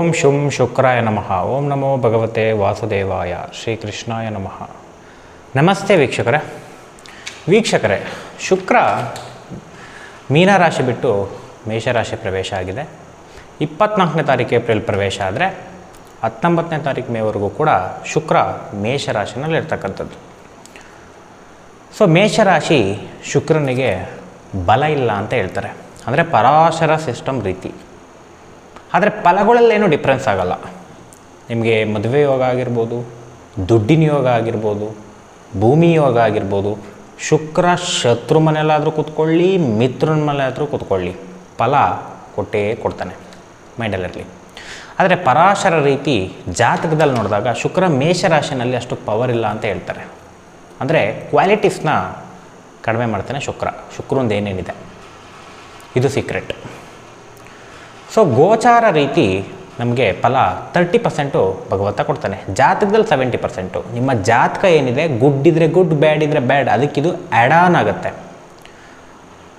ಓಂ ಶುಂ ಶುಕ್ರಾಯ ನಮಃ. ಓಂ ನಮೋ ಭಗವತೆ ವಾಸುದೇವಾಯ. ಶ್ರೀಕೃಷ್ಣಾಯ ನಮಃ. ನಮಸ್ತೆ ವೀಕ್ಷಕರೇ, ಶುಕ್ರ ಮೀನರಾಶಿ ಬಿಟ್ಟು ಮೇಷರಾಶಿ ಪ್ರವೇಶ ಆಗಿದೆ. 24ನೇ ತಾರೀಕು ಏಪ್ರಿಲ್ ಪ್ರವೇಶ ಆದರೆ 19ನೇ ತಾರೀಕು ಮೇವರೆಗೂ ಕೂಡ ಶುಕ್ರ ಮೇಷರಾಶಿನಲ್ಲಿ ಇರ್ತಕ್ಕಂಥದ್ದು. ಸೊ ಮೇಷರಾಶಿ ಶುಕ್ರನಿಗೆ ಬಲ ಇಲ್ಲ ಅಂತ ಹೇಳ್ತಾರೆ, ಅಂದರೆ ಪರಾಶರ ಸಿಸ್ಟಮ್ ರೀತಿ. ಆದರೆ ಫಲಗಳಲ್ಲೇನೂ ಡಿಫ್ರೆನ್ಸ್ ಆಗಲ್ಲ. ನಿಮಗೆ ಮದುವೆ ಯೋಗ ಆಗಿರ್ಬೋದು, ದುಡ್ಡಿನ ಯೋಗ ಆಗಿರ್ಬೋದು, ಭೂಮಿ ಯೋಗ ಆಗಿರ್ಬೋದು. ಶುಕ್ರ ಶತ್ರು ಮನೆಯಲ್ಲಾದರೂ ಕೂತ್ಕೊಳ್ಳಿ, ಮಿತ್ರನ ಮನೆಯಾದರೂ ಕೂತ್ಕೊಳ್ಳಿ, ಫಲ ಕೊಟ್ಟೇ ಕೊಡ್ತಾನೆ, ಮೈಂಡಲ್ಲಿರಲಿ. ಆದರೆ ಪರಾಶರ ರೀತಿ ಜಾತಕದಲ್ಲಿ ನೋಡಿದಾಗ ಶುಕ್ರ ಮೇಷರಾಶಿನಲ್ಲಿ ಅಷ್ಟು ಪವರ್ ಇಲ್ಲ ಅಂತ ಹೇಳ್ತಾರೆ. ಅಂದರೆ ಕ್ವಾಲಿಟೀಸ್ನ ಕಡಿಮೆ ಮಾಡ್ತಾನೆ ಶುಕ್ರಂದು ಏನೇನಿದೆ ಇದು ಸೀಕ್ರೆಟ್. ಸೊ ಗೋಚಾರ ರೀತಿ ನಮಗೆ ಫಲ 30% ಭಗವಂತ ಕೊಡ್ತಾನೆ, ಜಾತಕದಲ್ಲಿ 70%. ನಿಮ್ಮ ಜಾತಕ ಏನಿದೆ, ಗುಡ್ ಇದ್ದರೆ ಗುಡ್, ಬ್ಯಾಡ್ ಇದ್ದರೆ ಬ್ಯಾಡ್, ಅದಕ್ಕಿದು ಆ್ಯಡ್ ಆನ್ ಆಗುತ್ತೆ.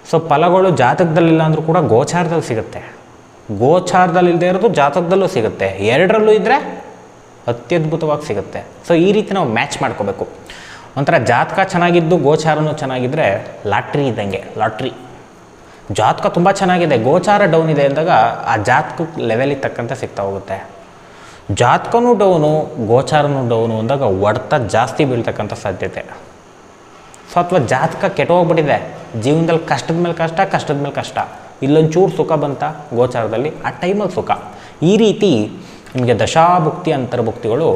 ಸೊ ಫಲಗಳು ಜಾತಕದಲ್ಲಿಲ್ಲ ಅಂದರೂ ಕೂಡ ಗೋಚಾರದಲ್ಲಿ ಸಿಗುತ್ತೆ, ಗೋಚಾರದಲ್ಲಿ ಇಲ್ಲದೆ ಇರೋದು ಜಾತಕದಲ್ಲೂ ಸಿಗುತ್ತೆ, ಎರಡರಲ್ಲೂ ಇದ್ದರೆ ಅತ್ಯದ್ಭುತವಾಗಿ ಸಿಗುತ್ತೆ. ಸೊ ಈ ರೀತಿ ನಾವು ಮ್ಯಾಚ್ ಮಾಡ್ಕೋಬೇಕು. ಒಂಥರ ಜಾತಕ ಚೆನ್ನಾಗಿದ್ದು ಗೋಚಾರನೂ ಚೆನ್ನಾಗಿದ್ದರೆ ಲಾಟ್ರಿ ಇದ್ದಂಗೆ. ಜಾತಕ ತುಂಬ ಚೆನ್ನಾಗಿದೆ, ಗೋಚಾರ ಡೌನ್ ಇದೆ ಅಂದಾಗ ಆ ಜಾತಕಕ್ಕೆ ಲೆವೆಲಿಗೆ ತಕ್ಕಂತೆ ಸಿಗ್ತಾ ಹೋಗುತ್ತೆ. ಜಾತಕನೂ ಡೌನು, ಗೋಚಾರನೂ ಡೌನು ಅಂದಾಗ ಹೊಡೆತ ಜಾಸ್ತಿ ಬೀಳ್ತಕ್ಕಂಥ ಸಾಧ್ಯತೆ. ಸೊ ಅಥವಾ ಜಾತಕ ಕೆಟ್ಟೋಗ್ಬಿಟ್ಟಿದೆ, ಜೀವನದಲ್ಲಿ ಕಷ್ಟದ ಮೇಲೆ ಕಷ್ಟ, ಇಲ್ಲೊಂಚೂರು ಸುಖ ಬಂತ ಗೋಚಾರದಲ್ಲಿ, ಆ ಟೈಮಲ್ಲಿ ಸುಖ. ಈ ರೀತಿ ನಿಮಗೆ ದಶಾಭುಕ್ತಿ ಅಂತರ್ಭುಕ್ತಿಗಳು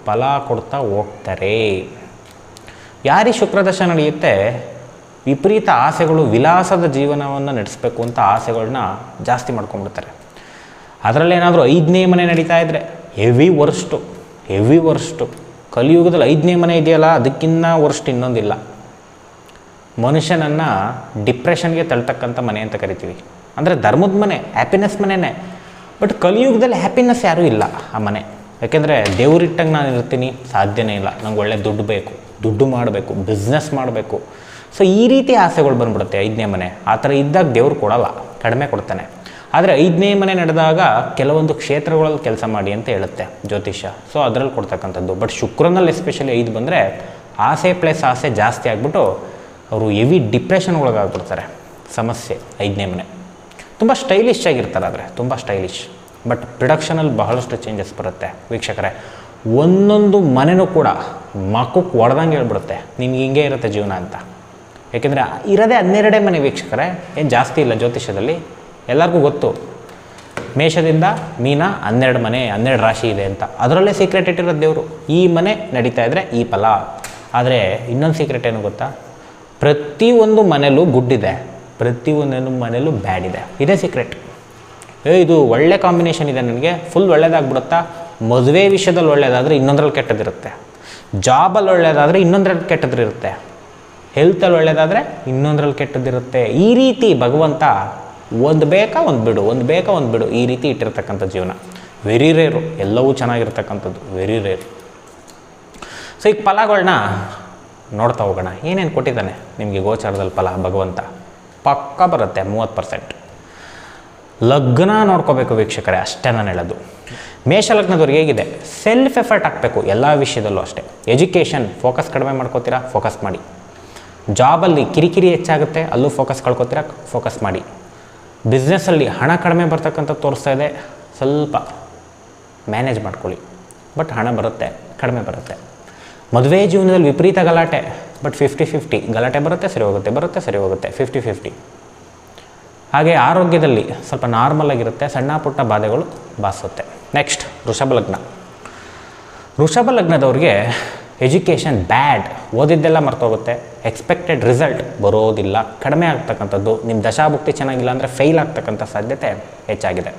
ಫಲ ಕೊಡ್ತಾ ಹೋಗ್ತಾರೆ. ಯಾರಿಗೆ ಶುಕ್ರದಶ ನಡೆಯುತ್ತೆ, ವಿಪರೀತ ಆಸೆಗಳು, ವಿಲಾಸದ ಜೀವನವನ್ನು ನಡೆಸಬೇಕು ಅಂತ ಆಸೆಗಳನ್ನ ಜಾಸ್ತಿ ಮಾಡ್ಕೊಂಡ್ಬಿಡ್ತಾರೆ. ಅದರಲ್ಲೇನಾದರೂ 5ನೇ ಮನೆ ನಡೀತಾ ಇದ್ದರೆ ಹೆವಿ ವರ್ಸ್ಟು. ಕಲಿಯುಗದಲ್ಲಿ 5ನೇ ಮನೆ ಇದೆಯಲ್ಲ, ಅದಕ್ಕಿಂತ ವರ್ಸ್ಟ್ ಇನ್ನೊಂದಿಲ್ಲ. ಮನುಷ್ಯನನ್ನು ಡಿಪ್ರೆಷನ್ಗೆ ತಳ್ತಕ್ಕಂಥ ಮನೆ ಅಂತ ಕರಿತೀವಿ. ಅಂದರೆ ಧರ್ಮದ ಮನೆ, ಹ್ಯಾಪಿನೆಸ್ ಮನೆಯೇ. ಬಟ್ ಕಲಿಯುಗದಲ್ಲಿ ಹ್ಯಾಪಿನೆಸ್ ಯಾರೂ ಇಲ್ಲ ಆ ಮನೆ. ಯಾಕೆಂದರೆ ದೇವರಿಟ್ಟಂಗೆ ನಾನು ಇರ್ತೀನಿ, ಸಾಧ್ಯನೇ ಇಲ್ಲ. ನಂಗೆ ಒಳ್ಳೆ ದುಡ್ಡು ಬೇಕು, ದುಡ್ಡು ಮಾಡಬೇಕು, ಬಿಸ್ನೆಸ್ ಮಾಡಬೇಕು. ಸೊ ಈ ರೀತಿ ಆಸೆಗಳು ಬಂದ್ಬಿಡುತ್ತೆ 5ನೇ ಮನೆ. ಆ ಥರ ಇದ್ದಾಗ ದೇವರು ಕೊಡಲ್ಲ, ಕಡಿಮೆ ಕೊಡ್ತಾನೆ. ಆದರೆ 5ನೇ ಮನೆ ನಡೆದಾಗ ಕೆಲವೊಂದು ಕ್ಷೇತ್ರಗಳಲ್ಲಿ ಕೆಲಸ ಮಾಡಿ ಅಂತ ಹೇಳುತ್ತೆ ಜ್ಯೋತಿಷ್ಯ. ಸೊ ಅದರಲ್ಲಿ ಕೊಡ್ತಕ್ಕಂಥದ್ದು. ಬಟ್ ಶುಕ್ರನಲ್ಲಿ ಎಸ್ಪೆಷಲಿ 5 ಬಂದರೆ ಆಸೆ ಪ್ಲಸ್ ಆಸೆ ಜಾಸ್ತಿ ಆಗಿಬಿಟ್ಟು ಅವರು ಹೆವಿ ಡಿಪ್ರೆಷನ್ ಒಳಗಾಗ್ಬಿಡ್ತಾರೆ. ಸಮಸ್ಯೆ 5ನೇ ಮನೆ. ತುಂಬ ಸ್ಟೈಲಿಶ್ ಆಗಿರ್ತಾರೆ, ಆದರೆ ತುಂಬ ಸ್ಟೈಲಿಶ್. ಬಟ್ ಪ್ರೊಡಕ್ಷನಲ್ಲಿ ಬಹಳಷ್ಟು ಚೇಂಜಸ್ ಬರುತ್ತೆ ವೀಕ್ಷಕರೇ. ಒಂದೊಂದು ಮನೆಯೂ ಕೂಡ ಮಕ್ಕಕ್ಕೆ ಹೊಡೆದಂಗೆ ಹೇಳ್ಬಿಡುತ್ತೆ, ನಿಮ್ಗೆ ಹಿಂಗೆ ಇರುತ್ತೆ ಜೀವನ ಅಂತ. ಯಾಕೆಂದರೆ ಇರೋದೇ 12 ಮನೆ ವೀಕ್ಷಕರೇ, ಏನು ಜಾಸ್ತಿ ಇಲ್ಲ ಜ್ಯೋತಿಷ್ಯದಲ್ಲಿ. ಎಲ್ಲರಿಗೂ ಗೊತ್ತು, ಮೇಷದಿಂದ ಮೀನ 12 ಮನೆ, 12 ರಾಶಿ ಇದೆ ಅಂತ. ಅದರಲ್ಲೇ ಸೀಕ್ರೆಟ್ ಇಟ್ಟಿರೋದು ದೇವರು. ಈ ಮನೆ ನಡೀತಾ ಇದ್ದರೆ ಈ ಫಲ. ಆದರೆ ಇನ್ನೊಂದು ಸೀಕ್ರೆಟ್ ಏನು ಗೊತ್ತಾ, ಪ್ರತಿಯೊಂದು ಮನೇಲೂ ಗುಡ್ ಇದೆ, ಪ್ರತಿಯೊಂದು ಮನೇಲೂ ಬ್ಯಾಡ್ ಇದೆ. ಇದೇ ಸೀಕ್ರೆಟ್. ಇದು ಒಳ್ಳೆ ಕಾಂಬಿನೇಷನ್ ಇದೆ, ನನಗೆ ಫುಲ್ ಒಳ್ಳೇದಾಗ್ಬಿಡುತ್ತಾ. ಮದುವೆ ವಿಷಯದಲ್ಲಿ ಒಳ್ಳೇದಾದರೆ ಇನ್ನೊಂದರಲ್ಲಿ ಕೆಟ್ಟದಿರುತ್ತೆ, ಜಾಬಲ್ಲಿ ಒಳ್ಳೇದಾದರೆ ಇನ್ನೊಂದರಲ್ಲಿ ಕೆಟ್ಟದಿರುತ್ತೆ, ಹೆಲ್ತಲ್ಲಿ ಒಳ್ಳೇದಾದರೆ ಇನ್ನೊಂದರಲ್ಲಿ ಕೆಟ್ಟದಿರುತ್ತೆ. ಈ ರೀತಿ ಭಗವಂತ ಒಂದು ಬೇಕಾ ಒಂದು ಬಿಡು ಈ ರೀತಿ ಇಟ್ಟಿರ್ತಕ್ಕಂಥ ಜೀವನ. ವೆರಿ ರೇರು, ಎಲ್ಲವೂ ಚೆನ್ನಾಗಿರ್ತಕ್ಕಂಥದ್ದು, ವೆರಿ ರೇರು. ಸೊ ಈಗ ಫಲಗಳನ್ನ ನೋಡ್ತಾ ಹೋಗೋಣ. ಏನೇನು ಕೊಟ್ಟಿದ್ದಾನೆ ನಿಮಗೆ ಗೋಚಾರದಲ್ಲಿ ಫಲ ಭಗವಂತ. ಪಕ್ಕ ಬರುತ್ತೆ 30%. ಲಗ್ನ ನೋಡ್ಕೋಬೇಕು ವೀಕ್ಷಕರೇ, ಅಷ್ಟೇ ನಾನು ಹೇಳೋದು. ಮೇಷ ಲಗ್ನದವ್ರಿಗೆ ಹೇಗಿದೆ, ಸೆಲ್ಫ್ ಎಫರ್ಟ್ ಹಾಕಬೇಕು ಎಲ್ಲ ವಿಷಯದಲ್ಲೂ ಅಷ್ಟೇ. ಎಜುಕೇಷನ್ ಫೋಕಸ್ ಕಡಿಮೆ ಮಾಡ್ಕೋತೀರಾ, ಫೋಕಸ್ ಮಾಡಿ. ಜಾಬಲ್ಲಿ ಕಿರಿಕಿರಿ ಹೆಚ್ಚಾಗುತ್ತೆ, ಅಲ್ಲೂ ಫೋಕಸ್ ಕಳ್ಕೊತೀರಾ, ಫೋಕಸ್ ಮಾಡಿ. ಬಿಸ್ನೆಸ್ಸಲ್ಲಿ ಹಣ ಕಡಿಮೆ ಬರ್ತಕ್ಕಂಥ ತೋರಿಸ್ತಾ ಇದೆ, ಸ್ವಲ್ಪ ಮ್ಯಾನೇಜ್ ಮಾಡ್ಕೊಳ್ಳಿ. ಬಟ್ ಹಣ ಬರುತ್ತೆ, ಕಡಿಮೆ ಬರುತ್ತೆ. ಮದುವೆ ಜೀವನದಲ್ಲಿ ವಿಪರೀತ ಗಲಾಟೆ, ಬಟ್ 50-50. ಗಲಾಟೆ ಬರುತ್ತೆ, ಸರಿ ಹೋಗುತ್ತೆ 50-50. ಹಾಗೆ ಆರೋಗ್ಯದಲ್ಲಿ ಸ್ವಲ್ಪ ನಾರ್ಮಲ್ ಆಗಿರುತ್ತೆ, ಸಣ್ಣ ಪುಟ್ಟ ಬಾಧೆಗಳು ಬಾಸುತ್ತೆ. ನೆಕ್ಸ್ಟ್ ವೃಷಭ ಲಗ್ನದವ್ರಿಗೆ ಎಜುಕೇಷನ್ ಬ್ಯಾಡ್, ಓದಿದ್ದೆಲ್ಲ ಮರ್ತೋಗುತ್ತೆ, ಎಕ್ಸ್ಪೆಕ್ಟೆಡ್ ರಿಸಲ್ಟ್ ಬರೋದಿಲ್ಲ, ಕಡಿಮೆ ಆಗ್ತಕ್ಕಂಥದ್ದು. ನಿಮ್ಮ ದಶಾಭುಕ್ತಿ ಚೆನ್ನಾಗಿಲ್ಲ ಅಂದರೆ ಫೇಲ್ ಆಗ್ತಕ್ಕಂಥ ಸಾಧ್ಯತೆ ಹೆಚ್ಚಾಗಿದೆ.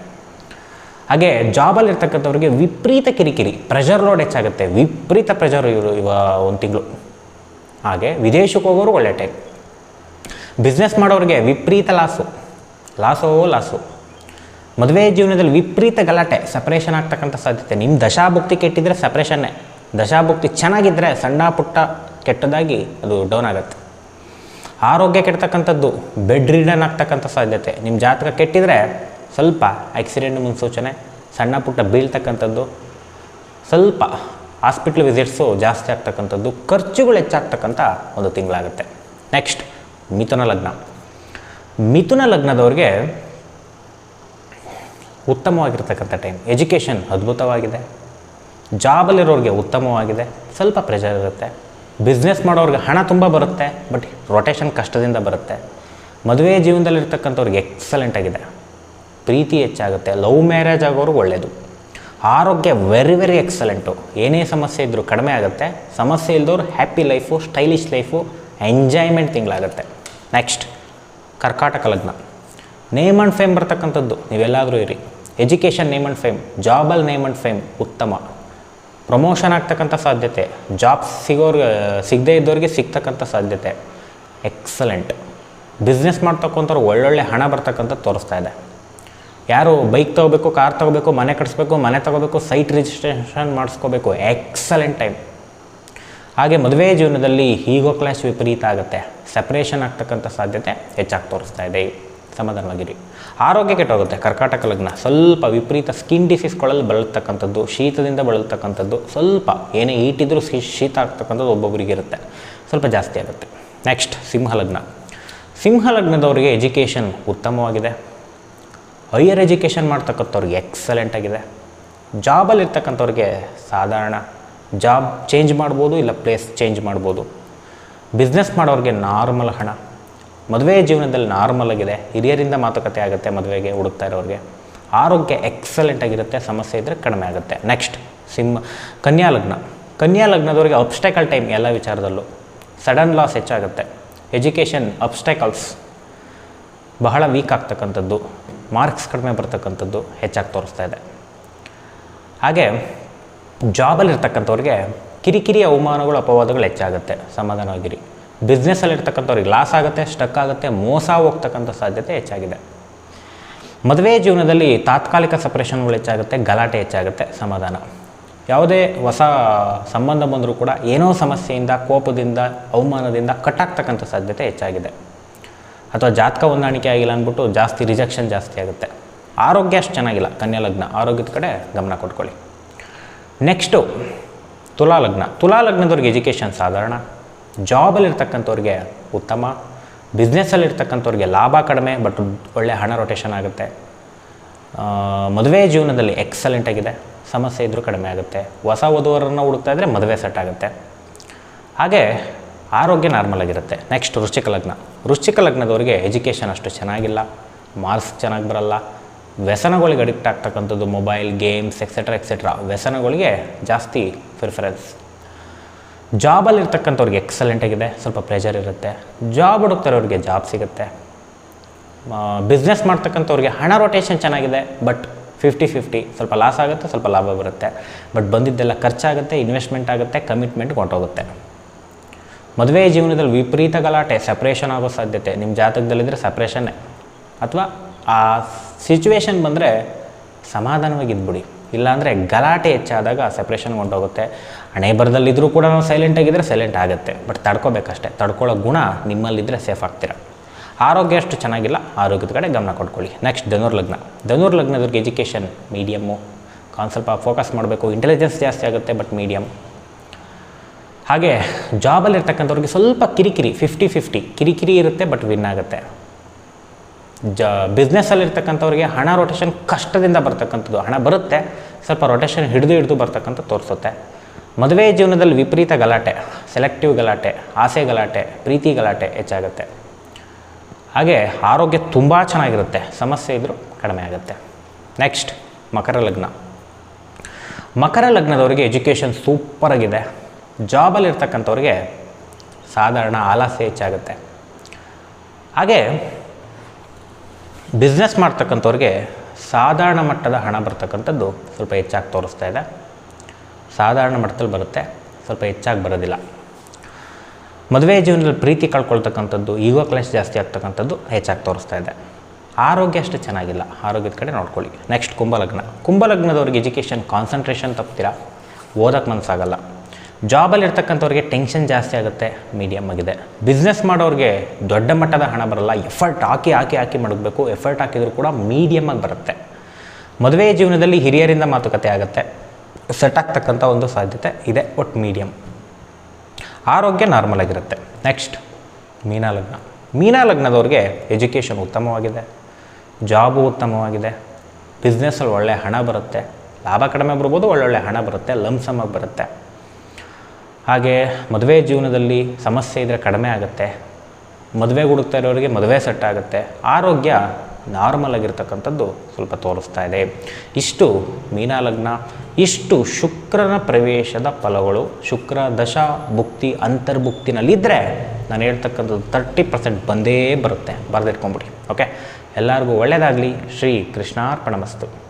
ಹಾಗೆ ಜಾಬಲ್ಲಿರ್ತಕ್ಕಂಥವ್ರಿಗೆ ವಿಪರೀತ ಕಿರಿಕಿರಿ, ಪ್ರೆಷರ್ ಲೋಡ್ ಹೆಚ್ಚಾಗುತ್ತೆ, ವಿಪರೀತ ಪ್ರೆಷರ್ ಒಂದು ತಿಂಗಳು. ಹಾಗೆ ವಿದೇಶಕ್ಕೆ ಹೋಗೋರು ಒಳ್ಳೆ ಟೈಮ್. ಬಿಸ್ನೆಸ್ ಮಾಡೋರಿಗೆ ವಿಪರೀತ ಲಾಸು. ಮದುವೆ ಜೀವನದಲ್ಲಿ ವಿಪರೀತ ಗಲಾಟೆ, ಸಪ್ರೇಷನ್ ಆಗ್ತಕ್ಕಂಥ ಸಾಧ್ಯತೆ. ನಿಮ್ಮ ದಶಾಭುಕ್ತಿ ಕೆಟ್ಟಿದ್ರೆ ಸಪ್ರೇಷನ್ನೇ, ದಶಾಭುಕ್ತಿ ಚೆನ್ನಾಗಿದ್ದರೆ ಸಣ್ಣ ಪುಟ್ಟ ಕೆಟ್ಟದಾಗಿ ಅದು ಡೌನ್ ಆಗುತ್ತೆ. ಆರೋಗ್ಯ ಕೆಡ್ತಕ್ಕಂಥದ್ದು, ಬೆಡ್ ರಿಡನ್ ಆಗ್ತಕ್ಕಂಥ ಸಾಧ್ಯತೆ. ನಿಮ್ಮ ಜಾತಕ ಕೆಟ್ಟಿದ್ರೆ ಸ್ವಲ್ಪ ಆಕ್ಸಿಡೆಂಟ್ ಮುನ್ಸೂಚನೆ, ಸಣ್ಣ ಪುಟ್ಟ ಬೀಳ್ತಕ್ಕಂಥದ್ದು, ಸ್ವಲ್ಪ ಹಾಸ್ಪಿಟ್ಲ್ ವಿಸಿಟ್ಸು ಜಾಸ್ತಿ ಆಗ್ತಕ್ಕಂಥದ್ದು, ಖರ್ಚುಗಳು ಹೆಚ್ಚಾಗ್ತಕ್ಕಂಥ ಒಂದು ತಿಂಗಳಾಗುತ್ತೆ. ನೆಕ್ಸ್ಟ್ ಮಿಥುನ ಲಗ್ನ. ಮಿಥುನ ಲಗ್ನದವ್ರಿಗೆ ಉತ್ತಮವಾಗಿರ್ತಕ್ಕಂಥ ಟೈಮ್. ಎಜುಕೇಷನ್ ಅದ್ಭುತವಾಗಿದೆ, ಜಾಬಲ್ಲಿರೋರಿಗೆ ಉತ್ತಮವಾಗಿದೆ, ಸ್ವಲ್ಪ ಪ್ರೆಷರ್ ಇರುತ್ತೆ. ಬಿಸ್ನೆಸ್ ಮಾಡೋರಿಗೆ ಹಣ ತುಂಬ ಬರುತ್ತೆ, ಬಟ್ ರೊಟೇಷನ್ ಕಷ್ಟದಿಂದ ಬರುತ್ತೆ. ಮದುವೆ ಜೀವನದಲ್ಲಿರ್ತಕ್ಕಂಥವ್ರಿಗೆ ಎಕ್ಸಲೆಂಟ್ ಆಗಿದೆ, ಪ್ರೀತಿ ಹೆಚ್ಚಾಗುತ್ತೆ. ಲವ್ ಮ್ಯಾರೇಜ್ ಆಗೋರು ಒಳ್ಳೆಯದು. ಆರೋಗ್ಯ ವೆರಿ ವೆರಿ ಎಕ್ಸಲೆಂಟು, ಏನೇ ಸಮಸ್ಯೆ ಇದ್ದರೂ ಕಡಿಮೆ ಆಗುತ್ತೆ. ಸಮಸ್ಯೆ ಇಲ್ದವ್ರು happy life, stylish life, enjoyment ತಿಂಗಳಾಗುತ್ತೆ. ನೆಕ್ಸ್ಟ್ ಕರ್ಕಾಟಕ ಲಗ್ನ. ನೇಮ್ ಆ್ಯಂಡ್ ಫೇಮ್ ಬರ್ತಕ್ಕಂಥದ್ದು, ನೀವೆಲ್ಲಾದರೂ ಇರಿ. ಎಜುಕೇಷನ್ ನೇಮ್ ಆ್ಯಂಡ್ ಫೇಮ್, ಜಾಬಲ್ಲಿ ನೇಮ್ ಆ್ಯಂಡ್ ಫೇಮ್ ಉತ್ತಮ. ಪ್ರಮೋಷನ್ ಆಗ್ತಕ್ಕಂಥ ಸಾಧ್ಯತೆ, ಜಾಬ್ಸ್ ಸಿಗದೇ ಇದ್ದವ್ರಿಗೆ ಸಿಗ್ತಕ್ಕಂಥ ಸಾಧ್ಯತೆ ಎಕ್ಸಲೆಂಟ್. ಬಿಸ್ನೆಸ್ ಮಾಡ್ತಕ್ಕಂಥವ್ರು ಒಳ್ಳೊಳ್ಳೆ ಹಣ ಬರ್ತಕ್ಕಂಥದ್ದು ತೋರಿಸ್ತಾ ಇದೆ. ಯಾರು ಬೈಕ್ ತೊಗೋಬೇಕು, ಕಾರ್ ತೊಗೋಬೇಕು, ಮನೆ ಕಟ್ಸ್ಬೇಕು, ಮನೆ ತೊಗೋಬೇಕು, ಸೈಟ್ ರಿಜಿಸ್ಟ್ರೇಷನ್ ಮಾಡಿಸ್ಕೋಬೇಕು, ಎಕ್ಸಲೆಂಟ್ ಟೈಮ್. ಹಾಗೆ ಮದುವೆ ಜೀವನದಲ್ಲಿ ಈಗೋ ಕ್ಲಾಶ್ ವಿಪರೀತ ಆಗುತ್ತೆ, ಸೆಪ್ರೇಷನ್ ಆಗ್ತಕ್ಕಂಥ ಸಾಧ್ಯತೆ ಹೆಚ್ಚಾಗಿ ತೋರಿಸ್ತಾ ಇದೆ. ಸಮಾಧಾನವಾಗಿರಿ. ಆರೋಗ್ಯ ಕೆಟ್ಟೋಗುತ್ತೆ. ಕರ್ಕಾಟಕ ಲಗ್ನ ಸ್ವಲ್ಪ ವಿಪರೀತ ಸ್ಕಿನ್ ಡಿಸೀಸ್ಗಳಲ್ಲಿ ಬಳಲ್ತಕ್ಕಂಥದ್ದು, ಶೀತದಿಂದ ಬಳಲ್ತಕ್ಕಂಥದ್ದು, ಸ್ವಲ್ಪ ಏನೇ ಈಟಿದ್ರೂ ಶೀತ ಆಗ್ತಕ್ಕಂಥದ್ದು ಒಬ್ಬೊಬ್ಬರಿಗೆ ಇರುತ್ತೆ, ಸ್ವಲ್ಪ ಜಾಸ್ತಿ ಆಗುತ್ತೆ. ನೆಕ್ಸ್ಟ್ ಸಿಂಹಲಗ್ನ. ಸಿಂಹಲಗ್ನದವರಿಗೆ ಎಜುಕೇಷನ್ ಉತ್ತಮವಾಗಿದೆ, ಹೈಯರ್ ಎಜುಕೇಷನ್ ಮಾಡ್ತಕ್ಕಂಥವ್ರಿಗೆ ಎಕ್ಸಲೆಂಟ್ ಆಗಿದೆ. ಜಾಬಲ್ಲಿರ್ತಕ್ಕಂಥವ್ರಿಗೆ ಸಾಧಾರಣ, ಜಾಬ್ ಚೇಂಜ್ ಮಾಡ್ಬೋದು, ಇಲ್ಲ ಪ್ಲೇಸ್ ಚೇಂಜ್ ಮಾಡ್ಬೋದು. ಬಿಸ್ನೆಸ್ ಮಾಡೋರಿಗೆ ನಾರ್ಮಲ್ ಹಣ. ಮದುವೆ ಜೀವನದಲ್ಲಿ ನಾರ್ಮಲ್ ಆಗಿದೆ, ಹಿರಿಯರಿಂದ ಮಾತುಕತೆ ಆಗುತ್ತೆ. ಮದುವೆಗೆ ಹುಡುಕ್ತಾ ಇರೋರಿಗೆ ಆರೋಗ್ಯ ಎಕ್ಸಲೆಂಟ್ ಆಗಿರುತ್ತೆ, ಸಮಸ್ಯೆ ಇದ್ದರೆ ಕಡಿಮೆ ಆಗುತ್ತೆ. ನೆಕ್ಸ್ಟ್ ಕನ್ಯಾ ಲಗ್ನ. ಕನ್ಯಾ ಲಗ್ನದವರಿಗೆ ಅಬ್ಸ್ಟೈಕಲ್ ಟೈಮ್ ಎಲ್ಲ ವಿಚಾರದಲ್ಲೂ, ಸಡನ್ ಲಾಸ್ ಹೆಚ್ಚಾಗುತ್ತೆ. ಎಜುಕೇಷನ್ ಅಬ್ಸ್ಟೈಕಲ್ಸ್ ಬಹಳ ವೀಕ್ ಆಗ್ತಕ್ಕಂಥದ್ದು, ಮಾರ್ಕ್ಸ್ ಕಡಿಮೆ ಬರ್ತಕ್ಕಂಥದ್ದು ಹೆಚ್ಚಾಗಿ ತೋರಿಸ್ತಾ ಇದೆ. ಹಾಗೆ ಜಾಬಲ್ಲಿರ್ತಕ್ಕಂಥವ್ರಿಗೆ ಕಿರಿಕಿರಿ ಅವಮಾನಗಳು ಅಪವಾದಗಳು ಹೆಚ್ಚಾಗುತ್ತೆ, ಸಮಾಧಾನವಾಗಿರಿ. ಬಿಸ್ನೆಸ್ಸಲ್ಲಿರ್ತಕ್ಕಂಥವ್ರಿಗೆ ಲಾಸ್ ಆಗುತ್ತೆ, ಸ್ಟಕ್ ಆಗುತ್ತೆ, ಮೋಸ ಹೋಗ್ತಕ್ಕಂಥ ಸಾಧ್ಯತೆ ಹೆಚ್ಚಾಗಿದೆ. ಮದುವೆ ಜೀವನದಲ್ಲಿ ತಾತ್ಕಾಲಿಕ ಸಪ್ರೇಷನ್ಗಳು ಹೆಚ್ಚಾಗುತ್ತೆ, ಗಲಾಟೆ ಹೆಚ್ಚಾಗುತ್ತೆ, ಸಮಾಧಾನ. ಯಾವುದೇ ಹೊಸ ಸಂಬಂಧ ಬಂದರೂ ಕೂಡ ಏನೋ ಸಮಸ್ಯೆಯಿಂದ, ಕೋಪದಿಂದ, ಅವಮಾನದಿಂದ ಕಟ್ಟಾಗ್ತಕ್ಕಂಥ ಸಾಧ್ಯತೆ ಹೆಚ್ಚಾಗಿದೆ. ಅಥವಾ ಜಾತಕ ಹೊಂದಾಣಿಕೆ ಆಗಿಲ್ಲ ಅಂದ್ಬಿಟ್ಟು ಜಾಸ್ತಿ ರಿಜೆಕ್ಷನ್ ಜಾಸ್ತಿ ಆಗುತ್ತೆ. ಆರೋಗ್ಯ ಅಷ್ಟು ಚೆನ್ನಾಗಿಲ್ಲ. ಕನ್ಯಾ ಲಗ್ನ ಆರೋಗ್ಯದ ಕಡೆ ಗಮನ ಕೊಟ್ಕೊಳ್ಳಿ. ನೆಕ್ಸ್ಟು ತುಲಾ ಲಗ್ನ. ತುಲಾ ಲಗ್ನದವ್ರಿಗೆ ಎಜುಕೇಷನ್ ಸಾಧಾರಣ, ಜಾಬಲ್ಲಿರ್ತಕ್ಕಂಥವ್ರಿಗೆ ಉತ್ತಮ, ಬಿಸ್ನೆಸ್ಸಲ್ಲಿರ್ತಕ್ಕಂಥವ್ರಿಗೆ ಲಾಭ ಕಡಿಮೆ, ಬಟ್ ಒಳ್ಳೆ ಹಣ ರೊಟೇಷನ್ ಆಗುತ್ತೆ. ಮದುವೆ ಜೀವನದಲ್ಲಿ ಎಕ್ಸಲೆಂಟ್ ಆಗಿದೆ, ಸಮಸ್ಯೆ ಇದ್ದರೂ ಕಡಿಮೆ ಆಗುತ್ತೆ. ಹೊಸ ವಧುವರನ್ನು ಹುಡುಕ್ತಾ ಇದ್ದರೆ ಮದುವೆ ಸೆಟ್ ಆಗುತ್ತೆ. ಹಾಗೆ ಆರೋಗ್ಯ ನಾರ್ಮಲ್ ಆಗಿರುತ್ತೆ. ನೆಕ್ಸ್ಟ್ ವೃಶ್ಚಿಕ ಲಗ್ನ. ವೃಶ್ಚಿಕ ಲಗ್ನದವರಿಗೆ ಎಜುಕೇಷನ್ ಅಷ್ಟು ಚೆನ್ನಾಗಿಲ್ಲ, ಮಾರ್ಕ್ಸ್ ಚೆನ್ನಾಗಿ ಬರಲ್ಲ, ವ್ಯಸನಗಳಿಗೆ ಅಡಿಕ್ಟ್ ಆಗ್ತಕ್ಕಂಥದ್ದು, ಮೊಬೈಲ್ ಗೇಮ್ಸ್ ಎಕ್ಸೆಟ್ರಾ ವ್ಯಸನಗಳಿಗೆ ಜಾಸ್ತಿ ಪ್ರಿಫರೆನ್ಸ್. ಜಾಬಲ್ಲಿರ್ತಕ್ಕಂಥವ್ರಿಗೆ ಎಕ್ಸಲೆಂಟ್ ಆಗಿದೆ, ಸ್ವಲ್ಪ ಪ್ರೆಷರ್ ಇರುತ್ತೆ. ಜಾಬ್ ಹುಡುಕ್ತಾರವ್ರಿಗೆ ಜಾಬ್ ಸಿಗುತ್ತೆ. ಬಿಸ್ನೆಸ್ ಮಾಡ್ತಕ್ಕಂಥವ್ರಿಗೆ ಹಣ ರೊಟೇಷನ್ ಚೆನ್ನಾಗಿದೆ, ಬಟ್ 50-50, ಸ್ವಲ್ಪ ಲಾಸ್ ಆಗುತ್ತೆ, ಸ್ವಲ್ಪ ಲಾಭ ಬರುತ್ತೆ. ಬಟ್ ಬಂದಿದ್ದೆಲ್ಲ ಖರ್ಚಾಗುತ್ತೆ, ಇನ್ವೆಸ್ಟ್ಮೆಂಟ್ ಆಗುತ್ತೆ, ಕಮಿಟ್ಮೆಂಟ್ ಹೊಂಟೋಗುತ್ತೆ. ಮದುವೆ ಜೀವನದಲ್ಲಿ ವಿಪರೀತ ಗಲಾಟೆ, ಸಪ್ರೇಷನ್ ಆಗೋ ಸಾಧ್ಯತೆ. ನಿಮ್ಮ ಜಾತಕದಲ್ಲಿದ್ದರೆ ಸಪ್ರೇಷನ್ನೇ, ಅಥವಾ ಆ ಸಿಚುವೇಶನ್ ಬಂದರೆ ಸಮಾಧಾನವಾಗಿದ್ಬಿಡಿ. ಇಲ್ಲಾಂದರೆ ಗಲಾಟೆ ಹೆಚ್ಚಾದಾಗ ಸಪ್ರೇಷನ್ಗೆ ಹೊಂಟೋಗುತ್ತೆ. ಹಣೆ ಬರದಲ್ಲಿದ್ದರೂ ಕೂಡ ನಾವು ಸೈಲೆಂಟಾಗಿದ್ದರೆ ಸೈಲೆಂಟ್ ಆಗುತ್ತೆ, ಬಟ್ ತಡ್ಕೋಬೇಕಷ್ಟೇ. ತಡ್ಕೊಳ್ಳೋ ಗುಣ ನಿಮ್ಮಲ್ಲಿದ್ದರೆ ಸೇಫ್ ಆಗ್ತೀರ. ಆರೋಗ್ಯ ಅಷ್ಟು ಚೆನ್ನಾಗಿಲ್ಲ, ಆರೋಗ್ಯದ ಕಡೆ ಗಮನ ಕೊಟ್ಕೊಳ್ಳಿ. ನೆಕ್ಸ್ಟ್ ಧನುರ್ಲಗ್ನ. ಧನುರ್ಲಗ್ನದವ್ರಿಗೆ ಎಜುಕೇಷನ್ ಮೀಡಿಯಮ್ಮು, ಸ್ವಲ್ಪ ಫೋಕಸ್ ಮಾಡಬೇಕು, ಇಂಟೆಲಿಜೆನ್ಸ್ ಜಾಸ್ತಿ ಆಗುತ್ತೆ, ಬಟ್ ಮೀಡಿಯಮ್. ಹಾಗೆ ಜಾಬಲ್ಲಿರ್ತಕ್ಕಂಥವ್ರಿಗೆ ಸ್ವಲ್ಪ ಕಿರಿಕಿರಿ, 50-50 ಕಿರಿಕಿರಿ ಇರುತ್ತೆ, ಬಟ್ ವಿನ್ ಆಗುತ್ತೆ. ಬಿಸ್ನೆಸ್ಸಲ್ಲಿರ್ತಕ್ಕಂಥವ್ರಿಗೆ ಹಣ ರೊಟೇಷನ್ ಕಷ್ಟದಿಂದ ಬರ್ತಕ್ಕಂಥದ್ದು, ಹಣ ಬರುತ್ತೆ, ಸ್ವಲ್ಪ ರೊಟೇಷನ್ ಹಿಡಿದು ಬರ್ತಕ್ಕಂಥ ತೋರಿಸುತ್ತೆ. ಮದುವೆ ಜೀವನದಲ್ಲಿ ವಿಪರೀತ ಗಲಾಟೆ, ಸೆಲೆಕ್ಟಿವ್ ಗಲಾಟೆ, ಆಸೆ ಗಲಾಟೆ, ಪ್ರೀತಿ ಗಲಾಟೆ ಹೆಚ್ಚಾಗುತ್ತೆ. ಹಾಗೆ ಆರೋಗ್ಯ ತುಂಬ ಚೆನ್ನಾಗಿರುತ್ತೆ, ಸಮಸ್ಯೆ ಇದ್ದರೂ ಕಡಿಮೆ ಆಗುತ್ತೆ. ನೆಕ್ಸ್ಟ್ ಮಕರ ಲಗ್ನ. ಮಕರ ಲಗ್ನದವರಿಗೆ ಎಜುಕೇಷನ್ ಸೂಪರಾಗಿದೆ, ಜಾಬಲ್ಲಿರ್ತಕ್ಕಂಥವ್ರಿಗೆ ಸಾಧಾರಣ ಆಲಸ್ಯ ಹೆಚ್ಚಾಗುತ್ತೆ. ಹಾಗೆ ಬಿಸ್ನೆಸ್ ಮಾಡ್ತಕ್ಕಂಥವ್ರಿಗೆ ಸಾಧಾರಣ ಮಟ್ಟದ ಹಣ ಬರ್ತಕ್ಕಂಥದ್ದು ಸ್ವಲ್ಪ ಹೆಚ್ಚಾಗಿ ತೋರಿಸ್ತಾ ಇದೆ. ಸಾಧಾರಣ ಮಟ್ಟದಲ್ಲಿ ಬರುತ್ತೆ, ಸ್ವಲ್ಪ ಹೆಚ್ಚಾಗಿ ಬರೋದಿಲ್ಲ. ಮದುವೆ ಜೀವನದಲ್ಲಿ ಪ್ರೀತಿ ಕಳ್ಕೊಳ್ತಕ್ಕಂಥದ್ದು, ಈಗೋ ಕ್ಲಾಶ್ ಜಾಸ್ತಿ ಆಗ್ತಕ್ಕಂಥದ್ದು ಹೆಚ್ಚಾಗಿ ತೋರಿಸ್ತಾ ಇದೆ. ಆರೋಗ್ಯ ಅಷ್ಟು ಚೆನ್ನಾಗಿಲ್ಲ, ಆರೋಗ್ಯದ ಕಡೆ ನೋಡ್ಕೊಳ್ಳಿ. ನೆಕ್ಸ್ಟ್ ಕುಂಭಲಗ್ನ. ಕುಂಭಲಗ್ನದವ್ರಿಗೆ ಎಜುಕೇಷನ್ ಕಾನ್ಸಂಟ್ರೇಷನ್ ತಪ್ತೀರಾ, ಓದೋಕ್ಕೆ ಮನಸ್ಸಾಗಲ್ಲ. ಜಾಬಲ್ಲಿರ್ತಕ್ಕಂಥವ್ರಿಗೆ ಟೆನ್ಷನ್ ಜಾಸ್ತಿ ಆಗುತ್ತೆ, ಮೀಡಿಯಮ್ ಆಗಿದೆ. ಬಿಸ್ನೆಸ್ ಮಾಡೋರಿಗೆ ದೊಡ್ಡ ಮಟ್ಟದ ಹಣ ಬರಲ್ಲ, ಎಫರ್ಟ್ ಹಾಕಿ ಮಡಗಬೇಕು. ಎಫರ್ಟ್ ಹಾಕಿದರೂ ಕೂಡ ಮೀಡಿಯಮ್ ಆಗಿ ಬರುತ್ತೆ. ಮದುವೆ ಜೀವನದಲ್ಲಿ ಹಿರಿಯರಿಂದ ಮಾತುಕತೆ ಆಗುತ್ತೆ, ಸೆಟ್ ಆಗ್ತಕ್ಕಂಥ ಒಂದು ಸಾಧ್ಯತೆ ಇದೆ. ಒಟ್ಟು ಮೀಡಿಯಮ್. ಆರೋಗ್ಯ ನಾರ್ಮಲ್ ಆಗಿರುತ್ತೆ. ನೆಕ್ಸ್ಟ್ ಮೀನಲಗ್ನ. ಮೀನಲಗ್ನದವ್ರಿಗೆ ಎಜುಕೇಷನ್ ಉತ್ತಮವಾಗಿದೆ, ಜಾಬು ಉತ್ತಮವಾಗಿದೆ, ಬಿಸ್ನೆಸ್ಸಲ್ಲಿ ಒಳ್ಳೆಯ ಹಣ ಬರುತ್ತೆ, ಲಾಭ ಕಡಿಮೆ ಬರ್ಬೋದು, ಒಳ್ಳೊಳ್ಳೆ ಹಣ ಬರುತ್ತೆ, ಲಂಸಮಾಗಿ ಬರುತ್ತೆ. ಹಾಗೆ ಮದುವೆ ಜೀವನದಲ್ಲಿ ಸಮಸ್ಯೆ ಇದ್ದರೆ ಕಡಿಮೆ ಆಗುತ್ತೆ, ಮದುವೆ ಹುಡುಕ್ತಾ ಇರೋರಿಗೆ ಮದುವೆ ಸೆಟ್ ಆಗುತ್ತೆ, ಆರೋಗ್ಯ ನಾರ್ಮಲ್ ಆಗಿರ್ತಕ್ಕಂಥದ್ದು ಸ್ವಲ್ಪ ತೋರಿಸ್ತಾ ಇದೆ. ಇಷ್ಟು ಮೀನಲಗ್ನ, ಇಷ್ಟು ಶುಕ್ರನ ಪ್ರವೇಶದ ಫಲಗಳು. ಶುಕ್ರ ದಶಾ ಭುಕ್ತಿ ಅಂತರ್ಭುಕ್ತಿನಲ್ಲಿದ್ದರೆ ನಾನು ಹೇಳ್ತಕ್ಕಂಥದ್ದು 30% ಬಂದೇ ಬರುತ್ತೆ. ಬರೆದಿಟ್ಕೊಂಬಿಡಿ. ಓಕೆ, ಎಲ್ಲರಿಗೂ ಒಳ್ಳೆಯದಾಗಲಿ. ಶ್ರೀ ಕೃಷ್ಣಾರ್ಪಣಮಸ್ತು.